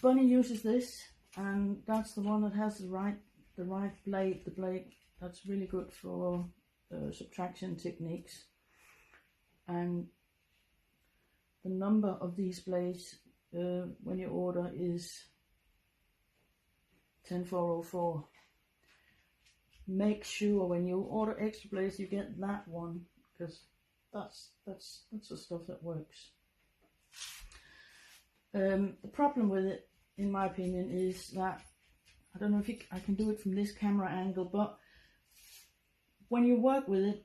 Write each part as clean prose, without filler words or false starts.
Bunny uses this, and that's the one that has the right blade, the blade that's really good for subtraction techniques. And the number of these blades when you order is 10404. Make sure when you order extra blades you get that one, because that's the stuff that works. The problem with it, in my opinion, is that I don't know if I can do it from this camera angle, but when you work with it,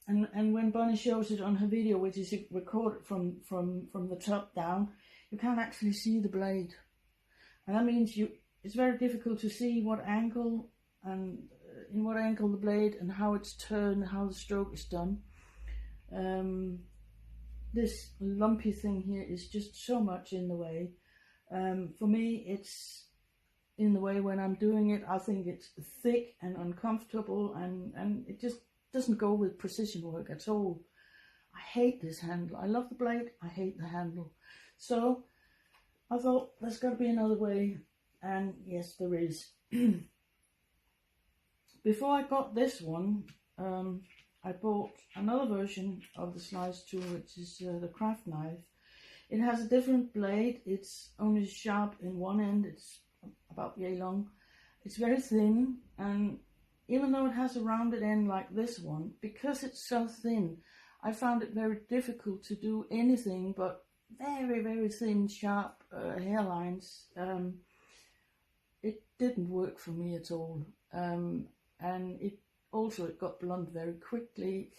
and when Bunny shows it on her video, which is recorded from the top down, you can't actually see the blade, and that means it's very difficult to see what angle and in what angle the blade and how it's turned, how the stroke is done. This lumpy thing here is just so much in the way. For me, it's in the way when I'm doing it. I think it's thick and uncomfortable, and it just doesn't go with precision work at all. I hate this handle. I love the blade, I hate the handle. So I thought there's got to be another way, and yes, there is. Before I got this one, I bought another version of the slice tool, which is the craft knife. It has a different blade. It's only sharp in one end. It's about yay long. It's very thin, and even though it has a rounded end like this one, because it's so thin, I found it very difficult to do anything but very, very thin, sharp hairlines. It didn't work for me at all, and it got blunt very quickly,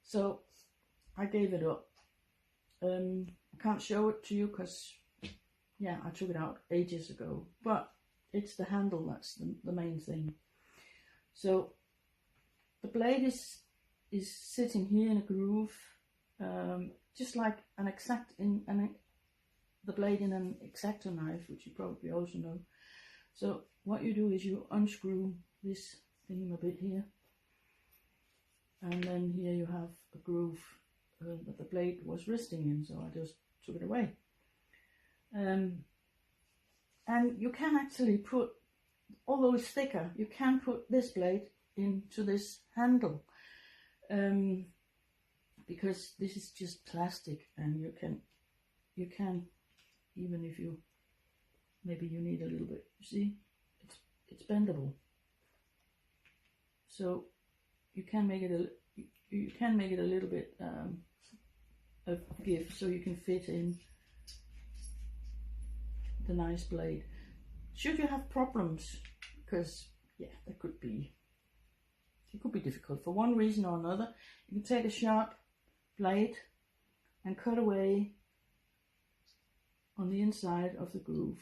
so I gave it up. I can't show it to you because, yeah, I took it out ages ago, but it's the handle that's the main thing. So the blade is sitting here in a groove, just like the blade in an X-Acto knife, which you probably also know. So what you do is you unscrew this thing a bit here, and then here you have a groove that the blade was resting in, so I just took it away. And you can actually put, although it's thicker, you can put this blade into this handle, because this is just plastic, and you can even if maybe you need a little bit, you see, it's bendable, so you can make it a little bit of give, so you can fit in the nice blade. Should you have problems, because yeah, it could be difficult for one reason or another, you can take a sharp blade and cut away on the inside of the groove.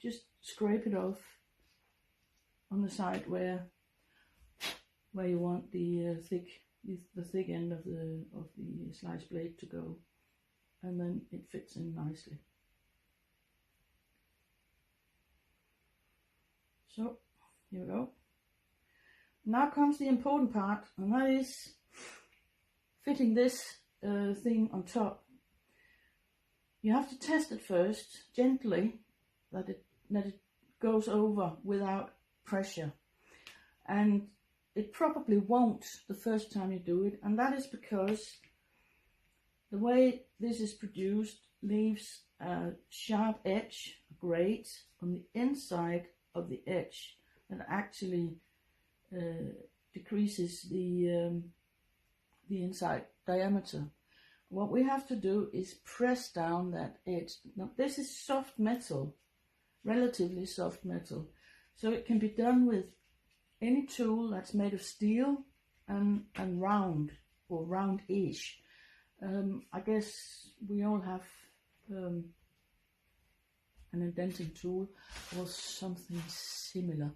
Just scrape it off on the side where you want the thick end of the slice blade to go, and then it fits in nicely. So here we go. Now comes the important part, and that is fitting this thing on top. You have to test it first, gently, that it goes over without pressure. And it probably won't the first time you do it, and that is because the way this is produced leaves a sharp edge, a grate, on the inside of the edge that actually decreases the inside diameter. What we have to do is press down that edge. Now this is soft metal, relatively soft metal, so it can be done with any tool that's made of steel and round, or round-ish. I guess we all have an indenting tool or something similar.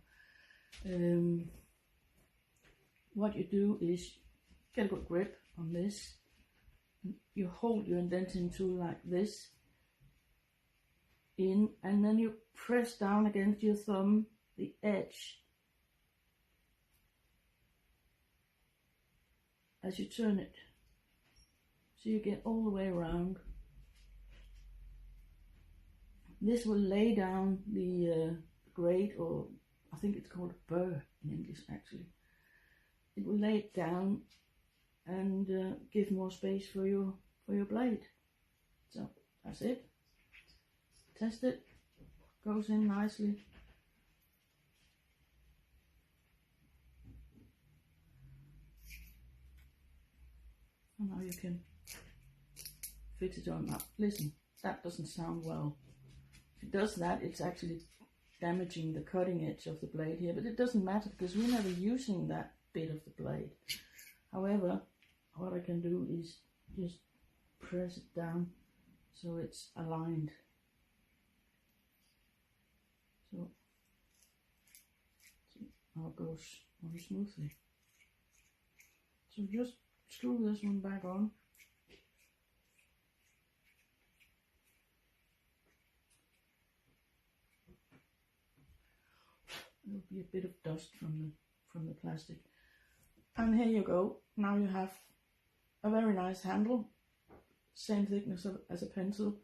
What you do is get a good grip on this. You hold your indenting tool like this in, and then you press down against your thumb the edge as you turn it, so you get all the way around. This will lay down the grate, or I think it's called a burr in English actually. It will lay it down and give more space for your blade. So that's it. Test it. Goes in nicely. And now you can fit it on up. Listen, that doesn't sound well. If it does that, it's actually damaging the cutting edge of the blade here, but it doesn't matter because we're never using that bit of the blade. However, what I can do is just press it down so it's aligned. So now it goes more smoothly. So just screw this one back on. There'll be a bit of dust from the plastic. And here you go. Now you have a very nice handle, same thickness as a pencil,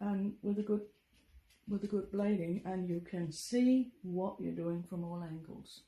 and with a good blading, and you can see what you're doing from all angles.